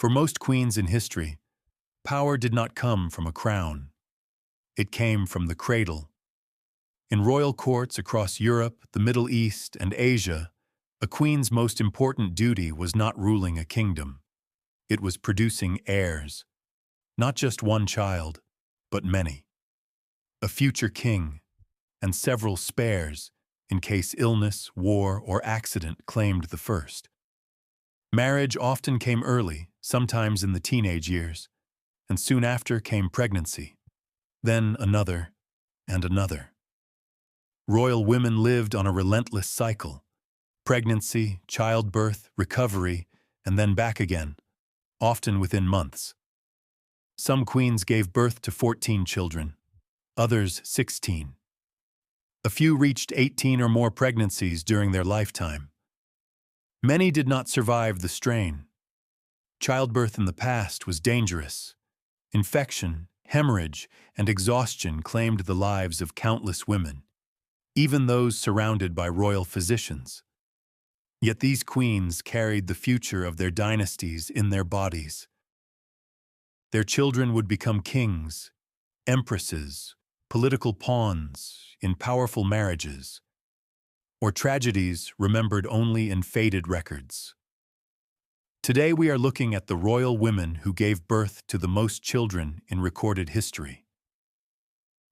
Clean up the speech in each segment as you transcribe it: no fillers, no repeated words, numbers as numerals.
For most queens in history, power did not come from a crown. It came from the cradle. In royal courts across Europe, the Middle East, and Asia, a queen's most important duty was not ruling a kingdom. It was producing heirs. Not just one child, but many. A future king, and several spares, in case illness, war, or accident claimed the first. Marriage often came early, sometimes in the teenage years, and soon after came pregnancy, then another, and another. Royal women lived on a relentless cycle: pregnancy, childbirth, recovery, and then back again, often within months. Some queens gave birth to 14 children, others 16. A few reached 18 or more pregnancies during their lifetime. Many did not survive the strain. Childbirth in the past was dangerous. Infection, hemorrhage, and exhaustion claimed the lives of countless women, even those surrounded by royal physicians. Yet these queens carried the future of their dynasties in their bodies. Their children would become kings, empresses, political pawns in powerful marriages, or tragedies remembered only in faded records. Today we are looking at the royal women who gave birth to the most children in recorded history.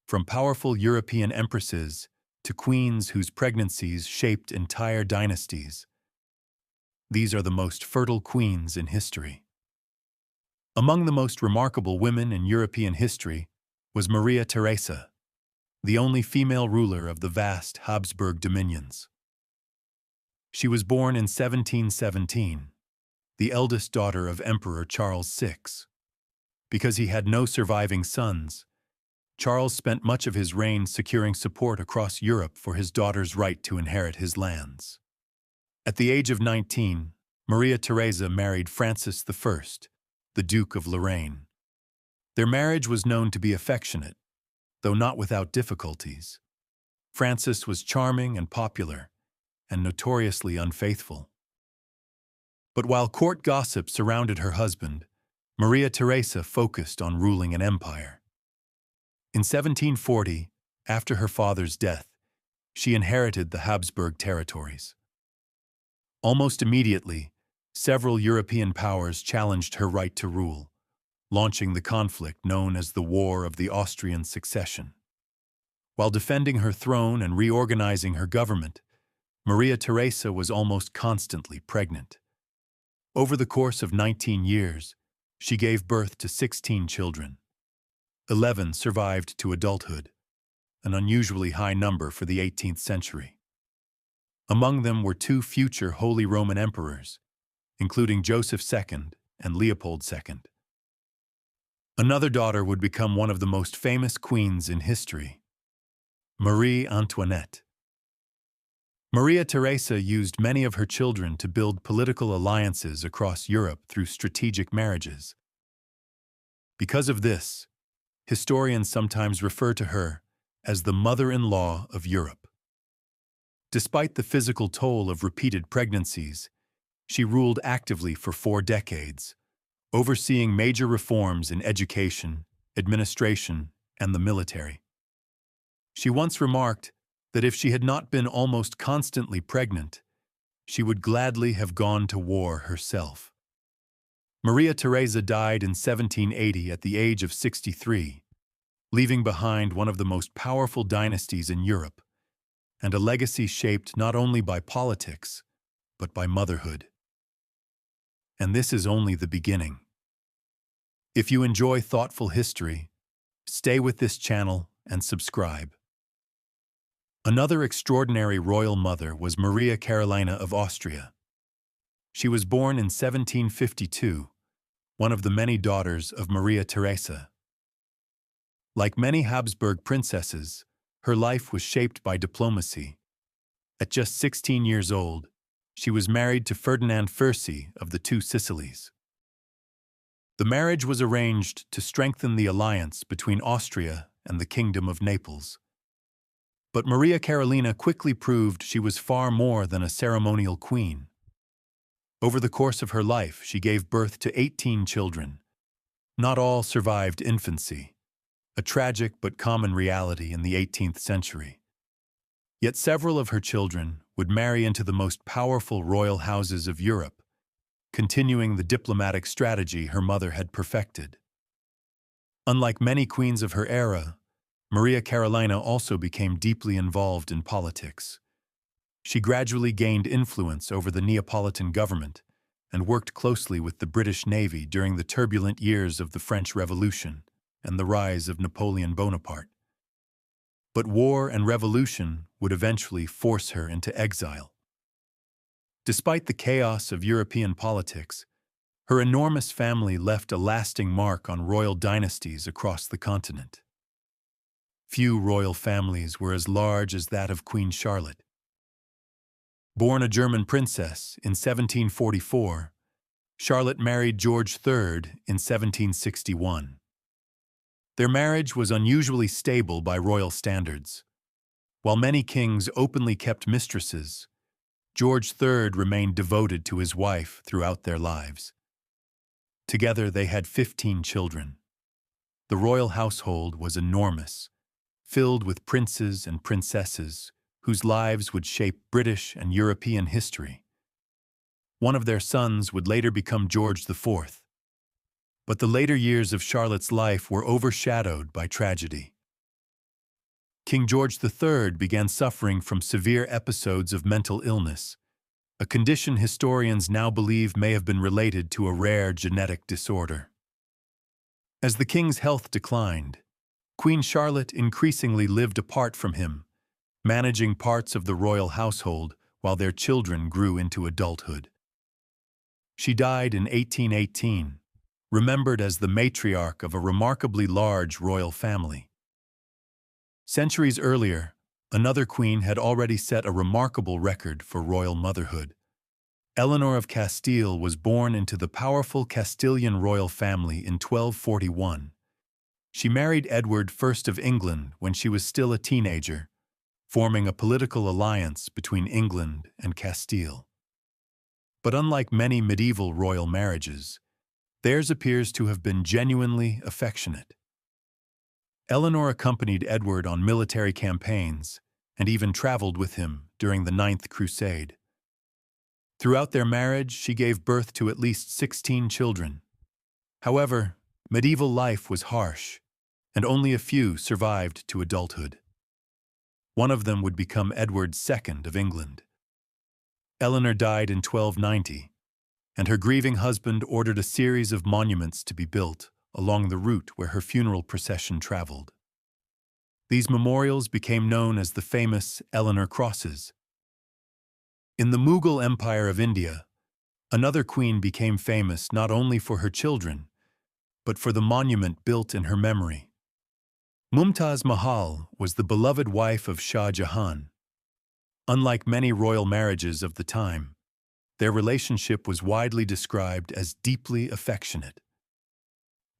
From powerful European empresses to queens whose pregnancies shaped entire dynasties, these are the most fertile queens in history. Among the most remarkable women in European history was Maria Theresa, the only female ruler of the vast Habsburg dominions. She was born in 1717, the eldest daughter of Emperor Charles VI. Because he had no surviving sons, Charles spent much of his reign securing support across Europe for his daughter's right to inherit his lands. At the age of 19, Maria Theresa married Francis I, the Duke of Lorraine. Their marriage was known to be affectionate, though not without difficulties. Francis was charming and popular, and notoriously unfaithful. But while court gossip surrounded her husband, Maria Theresa focused on ruling an empire. In 1740, after her father's death, she inherited the Habsburg territories. Almost immediately, several European powers challenged her right to rule, launching the conflict known as the War of the Austrian Succession. While defending her throne and reorganizing her government, Maria Theresa was almost constantly pregnant. Over the course of 19 years, she gave birth to 16 children. 11 survived to adulthood, an unusually high number for the 18th century. Among them were 2 future Holy Roman emperors, including Joseph II and Leopold II. Another daughter would become one of the most famous queens in history, Marie Antoinette. Maria Theresa used many of her children to build political alliances across Europe through strategic marriages. Because of this, historians sometimes refer to her as the mother-in-law of Europe. Despite the physical toll of repeated pregnancies, she ruled actively for 4 decades, overseeing major reforms in education, administration, and the military. She once remarked that if she had not been almost constantly pregnant, she would gladly have gone to war herself. Maria Theresa died in 1780 at the age of 63, leaving behind one of the most powerful dynasties in Europe, and a legacy shaped not only by politics, but by motherhood. And this is only the beginning. If you enjoy thoughtful history, stay with this channel and subscribe. Another extraordinary royal mother was Maria Carolina of Austria. She was born in 1752, one of the many daughters of Maria Theresa. Like many Habsburg princesses, her life was shaped by diplomacy. At just 16 years old, she was married to Ferdinand I of the Two Sicilies. The marriage was arranged to strengthen the alliance between Austria and the Kingdom of Naples. But Maria Carolina quickly proved she was far more than a ceremonial queen. Over the course of her life, she gave birth to 18 children. Not all survived infancy, a tragic but common reality in the 18th century. Yet several of her children would marry into the most powerful royal houses of Europe, continuing the diplomatic strategy her mother had perfected. Unlike many queens of her era, Maria Carolina also became deeply involved in politics. She gradually gained influence over the Neapolitan government and worked closely with the British Navy during the turbulent years of the French Revolution and the rise of Napoleon Bonaparte. But war and revolution would eventually force her into exile. Despite the chaos of European politics, her enormous family left a lasting mark on royal dynasties across the continent. Few royal families were as large as that of Queen Charlotte. Born a German princess in 1744, Charlotte married George III in 1761. Their marriage was unusually stable by royal standards. While many kings openly kept mistresses, George III remained devoted to his wife throughout their lives. Together they had 15 children. The royal household was enormous, filled with princes and princesses whose lives would shape British and European history. One of their sons would later become George IV. But the later years of Charlotte's life were overshadowed by tragedy. King George III began suffering from severe episodes of mental illness, a condition historians now believe may have been related to a rare genetic disorder. As the king's health declined, Queen Charlotte increasingly lived apart from him, managing parts of the royal household while their children grew into adulthood. She died in 1818, remembered as the matriarch of a remarkably large royal family. Centuries earlier, another queen had already set a remarkable record for royal motherhood. Eleanor of Castile was born into the powerful Castilian royal family in 1241. She married Edward I of England when she was still a teenager, forming a political alliance between England and Castile. But unlike many medieval royal marriages, theirs appears to have been genuinely affectionate. Eleanor accompanied Edward on military campaigns and even traveled with him during the Ninth Crusade. Throughout their marriage, she gave birth to at least 16 children. However, medieval life was harsh, and only a few survived to adulthood. One of them would become Edward II of England. Eleanor died in 1290, and her grieving husband ordered a series of monuments to be built along the route where her funeral procession traveled. These memorials became known as the famous Eleanor Crosses. In the Mughal Empire of India, another queen became famous not only for her children, but for the monument built in her memory. Mumtaz Mahal was the beloved wife of Shah Jahan. Unlike many royal marriages of the time, their relationship was widely described as deeply affectionate.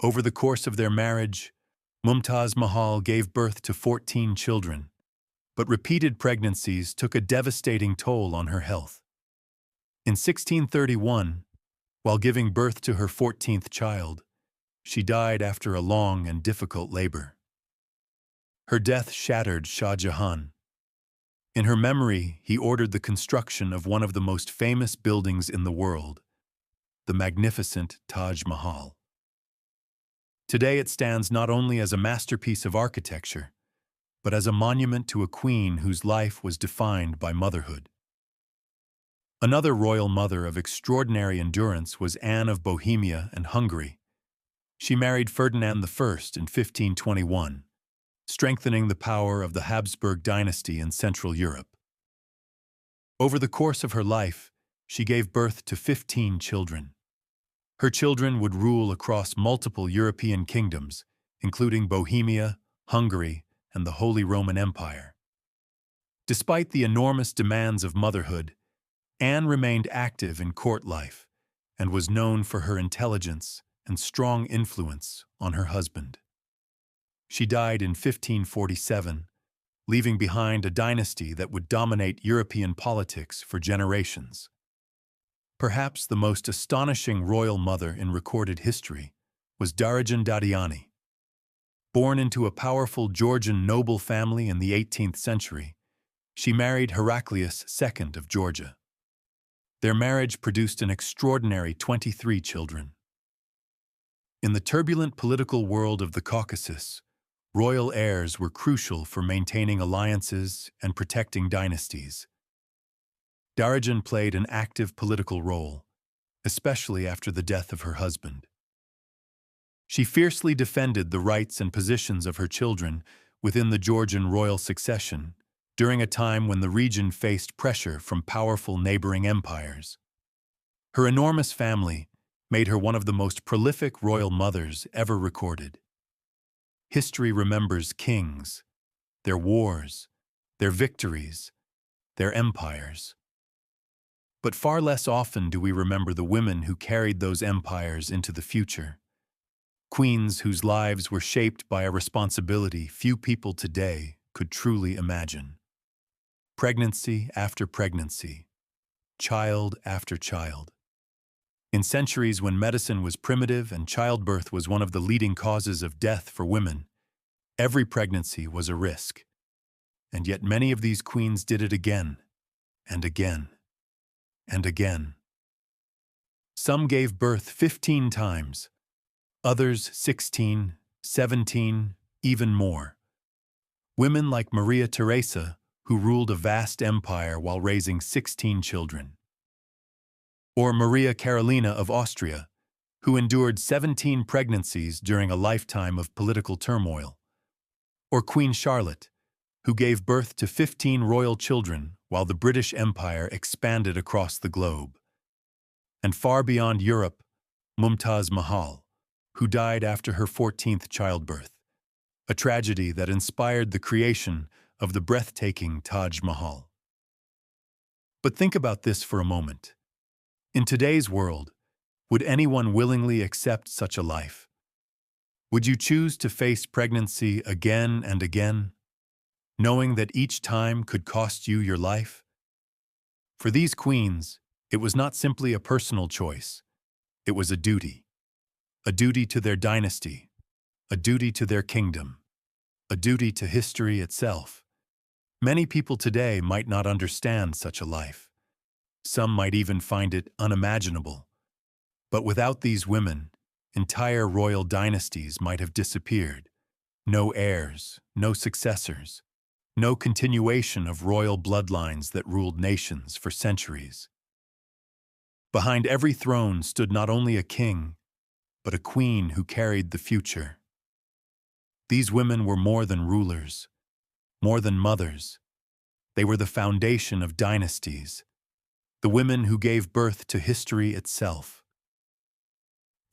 Over the course of their marriage, Mumtaz Mahal gave birth to 14 children, but repeated pregnancies took a devastating toll on her health. In 1631, while giving birth to her 14th child, she died after a long and difficult labor. Her death shattered Shah Jahan. In her memory, he ordered the construction of one of the most famous buildings in the world, the magnificent Taj Mahal. Today it stands not only as a masterpiece of architecture, but as a monument to a queen whose life was defined by motherhood. Another royal mother of extraordinary endurance was Anne of Bohemia and Hungary. She married Ferdinand I in 1521, strengthening the power of the Habsburg dynasty in Central Europe. Over the course of her life, she gave birth to 15 children. Her children would rule across multiple European kingdoms, including Bohemia, Hungary, and the Holy Roman Empire. Despite the enormous demands of motherhood, Anne remained active in court life and was known for her intelligence and strong influence on her husband. She died in 1547, leaving behind a dynasty that would dominate European politics for generations. Perhaps the most astonishing royal mother in recorded history was Darejan Dadiani. Born into a powerful Georgian noble family in the 18th century, she married Heraclius II of Georgia. Their marriage produced an extraordinary 23 children. In the turbulent political world of the Caucasus, royal heirs were crucial for maintaining alliances and protecting dynasties. Darejan played an active political role, especially after the death of her husband. She fiercely defended the rights and positions of her children within the Georgian royal succession during a time when the region faced pressure from powerful neighboring empires. Her enormous family made her one of the most prolific royal mothers ever recorded. History remembers kings, their wars, their victories, their empires. But far less often do we remember the women who carried those empires into the future. Queens whose lives were shaped by a responsibility few people today could truly imagine. Pregnancy after pregnancy, child after child. In centuries when medicine was primitive and childbirth was one of the leading causes of death for women, every pregnancy was a risk. And yet many of these queens did it again and again and again. Some gave birth 15 times, others 16, 17, even more. Women like Maria Theresa, who ruled a vast empire while raising 16 children. Or Maria Carolina of Austria, who endured 17 pregnancies during a lifetime of political turmoil. Or Queen Charlotte, who gave birth to 15 royal children while the British Empire expanded across the globe. And far beyond Europe, Mumtaz Mahal, who died after her 14th childbirth, a tragedy that inspired the creation of the breathtaking Taj Mahal. But think about this for a moment. In today's world, would anyone willingly accept such a life? Would you choose to face pregnancy again and again, knowing that each time could cost you your life? For these queens, it was not simply a personal choice. It was a duty to their dynasty, a duty to their kingdom, a duty to history itself. Many people today might not understand such a life. Some might even find it unimaginable. But without these women, entire royal dynasties might have disappeared. No heirs, no successors, no continuation of royal bloodlines that ruled nations for centuries. Behind every throne stood not only a king, but a queen who carried the future. These women were more than rulers, more than mothers. They were the foundation of dynasties, the women who gave birth to history itself.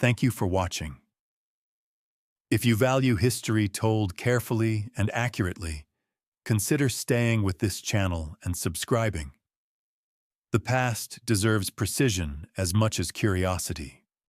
Thank you for watching. If you value history told carefully and accurately, consider staying with this channel and subscribing. The past deserves precision as much as curiosity.